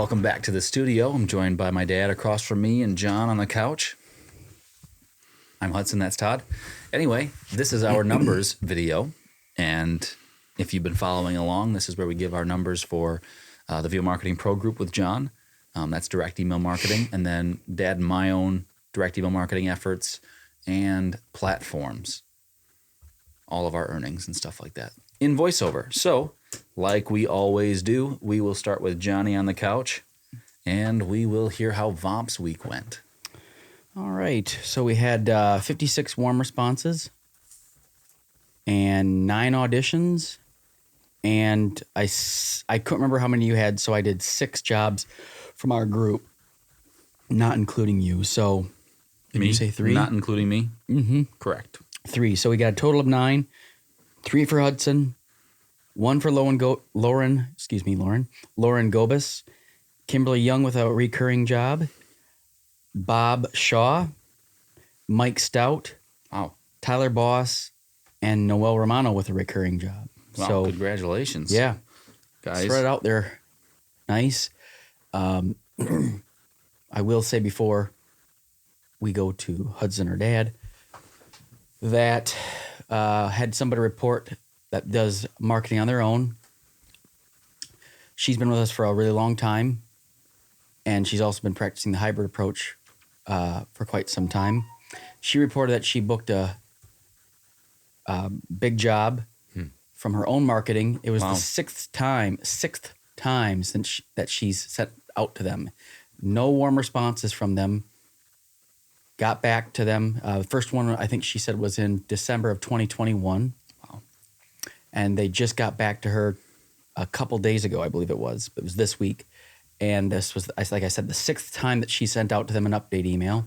Welcome back to the studio. I'm joined by my dad across from me and John on the couch. I'm Hudson, that's Todd. Anyway, this is our numbers video. And if you've been following along, this is where we give our numbers for the VO Marketing Pro Group with John. That's direct email marketing. And then Dad and my own direct email marketing efforts and platforms. All of our earnings and stuff like that in VoiceOver. So, like we always do, we will start with Johnny on the couch, and we will hear how VOMP's week went. All right. So we had 56 warm responses and 9 auditions, and I couldn't remember how many you had, so I did 6 jobs from our group, not including you. So did Me? you say 3? Not including me? Mm-hmm. Correct. 3. So we got a total of 9. 3 for Hudson, 1 for Lauren Gobus, Kimberly Young with a recurring job, Bob Shaw, Mike Stout, Wow. Tyler Boss, and Noel Romano with a recurring job. Wow, So congratulations. yeah, Guys. spread out there. Nice. I will say before we go to Hudson or Dad that had somebody report that does marketing on their own. She's been with us for a really long time, and she's also been practicing the hybrid approach for quite some time. She reported that she booked a big job from her own marketing. It was Wow. the sixth time since that she's sent out to them. No warm responses from them. Got back to them. The first one, I think she said, was in December of 2021. Wow. And they just got back to her a couple days ago, I believe it was. It was this week. And this was, like I said, the 6th time that she sent out to them an update email,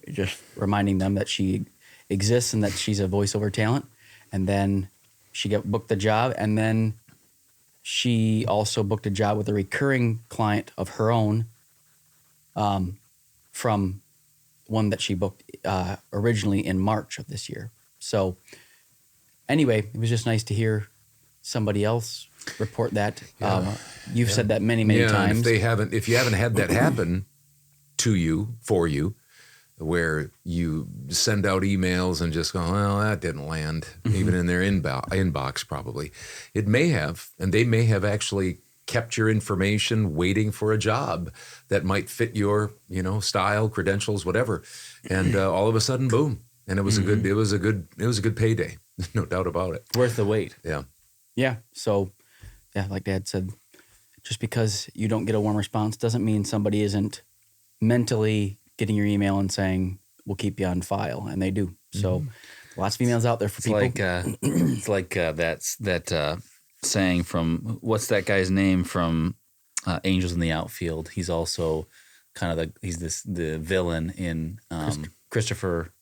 just reminding them that she exists and that she's a voiceover talent. And then she booked the job. And then she also booked a job with a recurring client of her own from one that she booked originally in March of this year. So anyway, it was just nice to hear somebody else report that. You've said that many times. And if you haven't had that happen to you, for you, where you send out emails and just go, well, that didn't land, even in their inbox probably. It may have, and they may have actually kept your information waiting for a job that might fit your, style, credentials, whatever. And all of a sudden, boom. And it was a good payday. No doubt about it. Worth the wait. Yeah. Yeah. So, like Dad said, just because you don't get a warm response doesn't mean somebody isn't mentally getting your email and saying, we'll keep you on file. And they do. So lots of emails out there for people. It's like that saying from, what's that guy's name from Angels in the Outfield? He's also kind of the villain in Christopher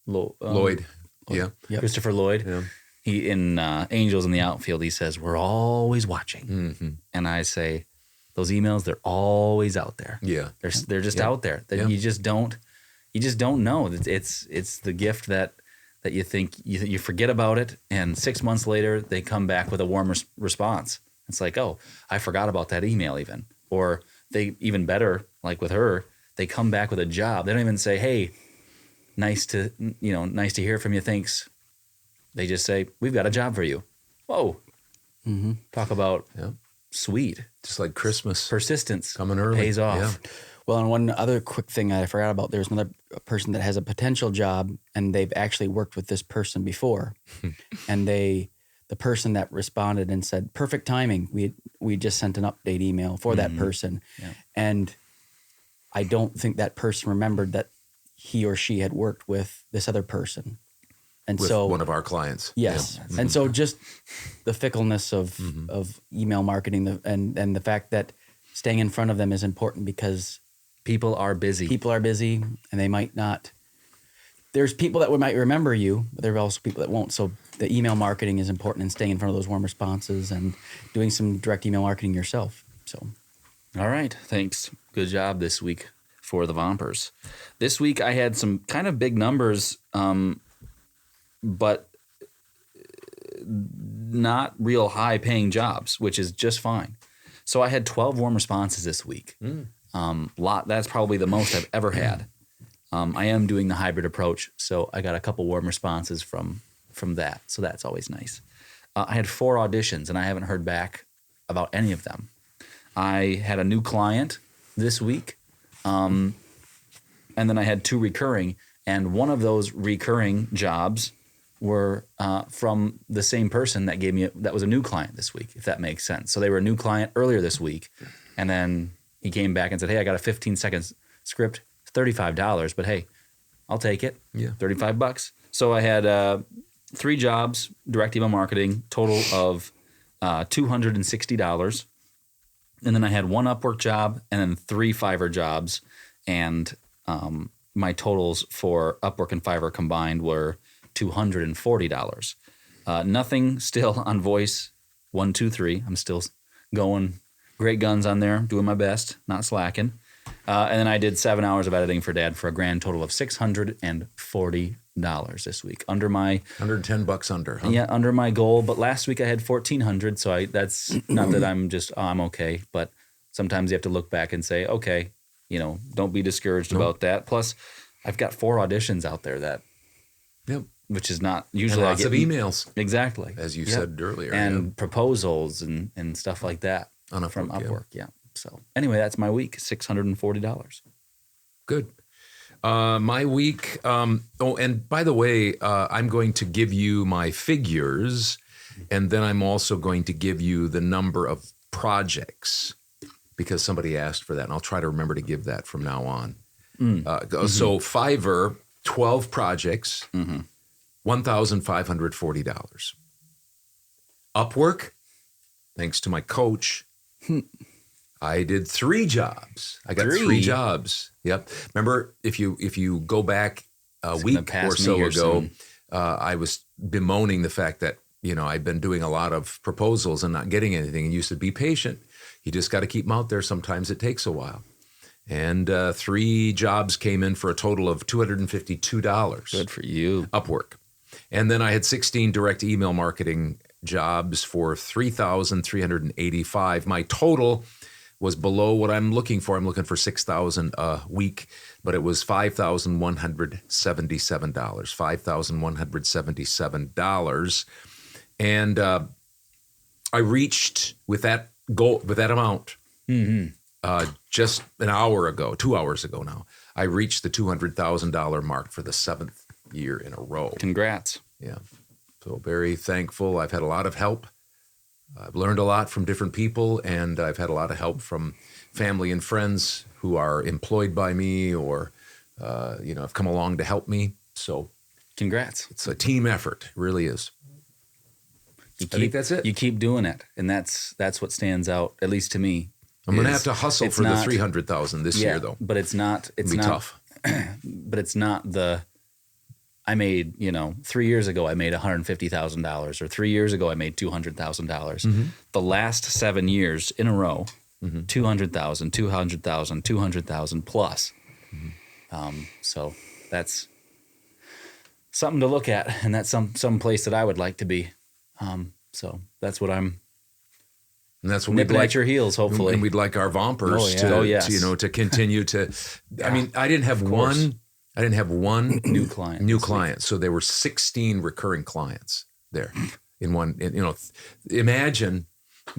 Lloyd. Yeah. Yep. Christopher Lloyd. Yeah. He in Angels in the Outfield, he says, we're always watching. Mm-hmm. And I say, those emails, they're always out there. Yeah. They're just out there. That you just don't know. It's the gift that you think you forget about it, and 6 months later they come back with a warm response. It's like, oh, I forgot about that email even. Or they, even better, like with her, they come back with a job. They don't even say, hey, nice to hear from you. Thanks. They just say, we've got a job for you. Whoa. Mm-hmm. Talk about sweet. Just like Christmas. Persistence coming early. Pays off. Yeah. Well, and one other quick thing I forgot about, there's another person that has a potential job, and they've actually worked with this person before. And the person that responded and said, perfect timing. We just sent an update email for that person. Yeah. And I don't think that person remembered that he or she had worked with this other person. And with so one of our clients. Yes. Yeah. And so just the fickleness of email marketing and the fact that staying in front of them is important, because people are busy. And they might not. There's people that might remember you, but there are also people that won't. So the email marketing is important, and staying in front of those warm responses and doing some direct email marketing yourself. So, all right. Thanks. Good job this week for the Vompers. This week I had some kind of big numbers, but not real high paying jobs, which is just fine. So I had 12 warm responses this week. That's probably the most I've ever had. I am doing the hybrid approach, so I got a couple warm responses from that. So that's always nice. I had 4 auditions, and I haven't heard back about any of them. I had a new client this week, and then I had 2 recurring, and one of those recurring jobs were from the same person that gave me that was a new client this week, if that makes sense. So they were a new client earlier this week, and then he came back and said, hey, I got a 15-second script, $35, but hey, I'll take it. Yeah. $35. So I had 3 jobs, direct email marketing, total of $260. And then I had 1 Upwork job and then 3 Fiverr jobs. And my totals for Upwork and Fiverr combined were $240. Nothing still on Voice 1, 2, 3. I'm still going great guns on there, doing my best, not slacking. And then I did 7 hours of editing for Dad for a grand total of $640 this week. Under my $110 under, huh? Yeah, under my goal. But last week I had $1,400, so that's not that I'm okay. But sometimes you have to look back and say, okay, don't be discouraged about that. Plus, I've got 4 auditions out there which is not usually and lots of emails. Exactly, as you said earlier, and proposals and stuff like that from Upwork. Yeah. So anyway, that's my week, $640. Good. My week. And by the way, I'm going to give you my figures, and then I'm also going to give you the number of projects because somebody asked for that, and I'll try to remember to give that from now on. So Fiverr, 12 projects, $1,540. Upwork, thanks to my coach, I did 3 jobs. I got 3 jobs. Yep. Remember, if you go back a week or so ago, I was bemoaning the fact that, I've been doing a lot of proposals and not getting anything. And you said, be patient. You just got to keep them out there. Sometimes it takes a while. And 3 jobs came in for a total of $252. Good for you. Upwork. And then I had 16 direct email marketing jobs for $3,385. My total was below what I'm looking for. I'm looking for $6,000 a week, but it was $5,177. $5,177. And I reached with that goal, with that amount, just an hour ago, 2 hours ago now, I reached the $200,000 mark for the 7th year in a row. Congrats. Yeah. So very thankful. I've had a lot of help. I've learned a lot from different people, and I've had a lot of help from family and friends who are employed by me or, have come along to help me. So congrats. It's a team effort. It really is. I think that's it. You keep doing it, and that's what stands out, at least to me. I'm going to have to hustle for the $300,000 this year, though. But it's not tough. But it's not I made, 3 years ago, I made $150,000, or 3 years ago, I made $200,000. The last 7 years in a row, 200,000, 200,000, 200,000 plus. So that's something to look at, and that's some place that I would like to be. So that's what I'm. And that's what nipping at your heels, hopefully. And we'd like our vompers to continue to. I mean, I didn't have one new client. So there were 16 recurring clients there in one. Imagine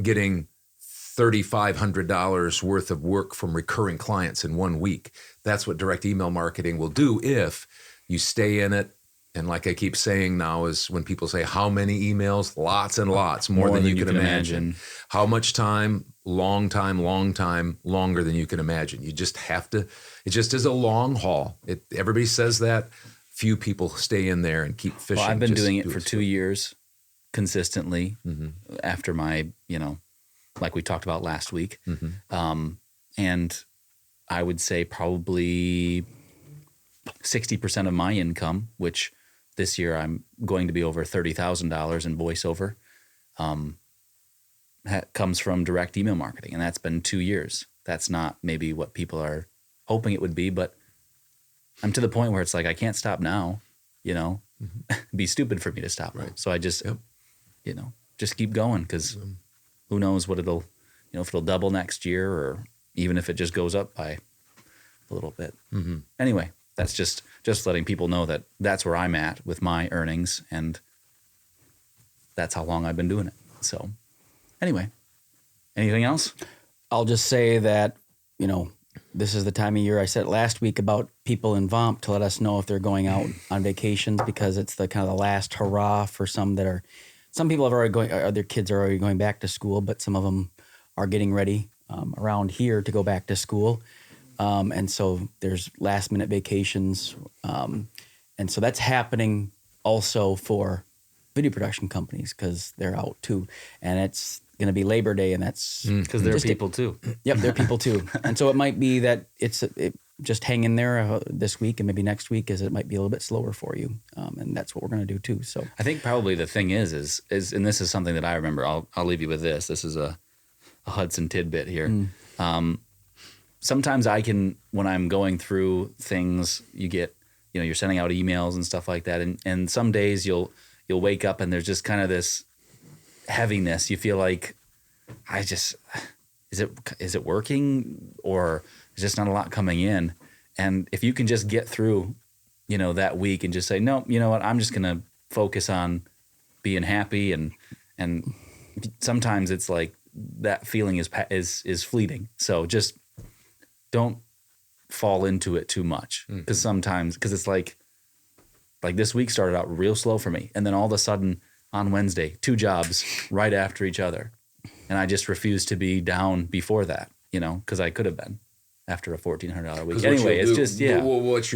getting $3,500 worth of work from recurring clients in 1 week. That's what direct email marketing will do if you stay in it. And like I keep saying now is when people say, how many emails? Lots and lots, more than you can imagine. How much time? Long time, longer than you can imagine. You just have to, it just is a long haul. Everybody says that. Few people stay in there and keep fishing. Well, I've been doing it for 2 years consistently after my, like we talked about last week. And I would say probably 60% of my income, which this year I'm going to be over $30,000 in voiceover, comes from direct email marketing. And that's been 2 years. That's not maybe what people are hoping it would be, but I'm to the point where it's like, I can't stop now, It'd be stupid for me to stop. Right. So I just, just keep going because who knows what it'll if it'll double next year or even if it just goes up by a little bit. Anyway, that's just letting people know that that's where I'm at with my earnings, and that's how long I've been doing it. So anyway, anything else? I'll just say that, this is the time of year I said last week about people in VOMP to let us know if they're going out on vacations, because it's the kind of the last hurrah for some people have already their kids are already going back to school, but some of them are getting ready around here to go back to school. And so there's last minute vacations. And so that's happening also for video production companies because they're out too. And it's going to be Labor Day, and that's because they're people too. Yep, they're people too. And so it might be that it just hang in there this week and maybe next week, as it might be a little bit slower for you. And that's what we're going to do too. So I think probably the thing is, and this is something that I remember. I'll leave you with this. This is a Hudson tidbit here. Sometimes when I'm going through things, you get, you're sending out emails and stuff like that. And some days you'll wake up and there's just kind of this heaviness. You feel like, is it working, or there's just not a lot coming in? And if you can just get through, that week and just say, no, you know what, I'm just going to focus on being happy. And sometimes it's like that feeling is fleeting. So just don't fall into it too much, because it's like this week started out real slow for me. And then all of a sudden on Wednesday, 2 jobs right after each other. And I just refused to be down before that, because I could have been after a $1,400 week. Anyway, it's just, yeah. What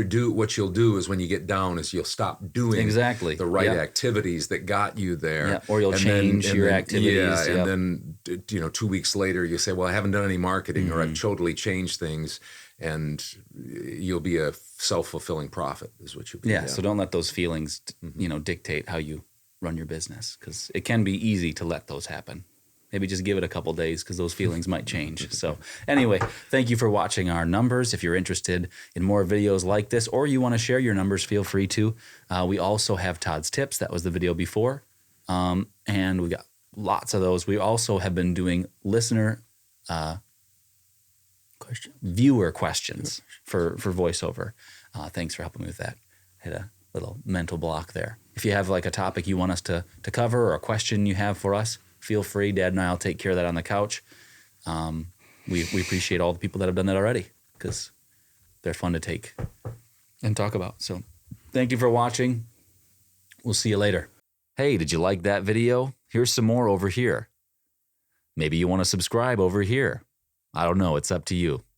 you'll do is when you get down is you'll stop doing the right activities that got you there. Yeah. Or you'll change your activities. Yeah. And then, 2 weeks later you say, well, I haven't done any marketing or I've totally changed things, and you'll be a self-fulfilling prophet is what you'll be. Yeah. So don't let those feelings, dictate how you run your business, because it can be easy to let those happen. Maybe just give it a couple days, because those feelings might change. So anyway, thank you for watching our numbers. If you're interested in more videos like this, or you want to share your numbers, feel free to. We also have Todd's tips. That was the video before. And we got lots of those. We also have been doing viewer questions for VoiceOver. Thanks for helping me with that. I had a little mental block there. If you have like a topic you want us to cover, or a question you have for us, feel free. Dad and I will take care of that on the couch. We appreciate all the people that have done that already, because they're fun to take and talk about. So thank you for watching. We'll see you later. Hey, did you like that video? Here's some more over here. Maybe you want to subscribe over here. I don't know. It's up to you.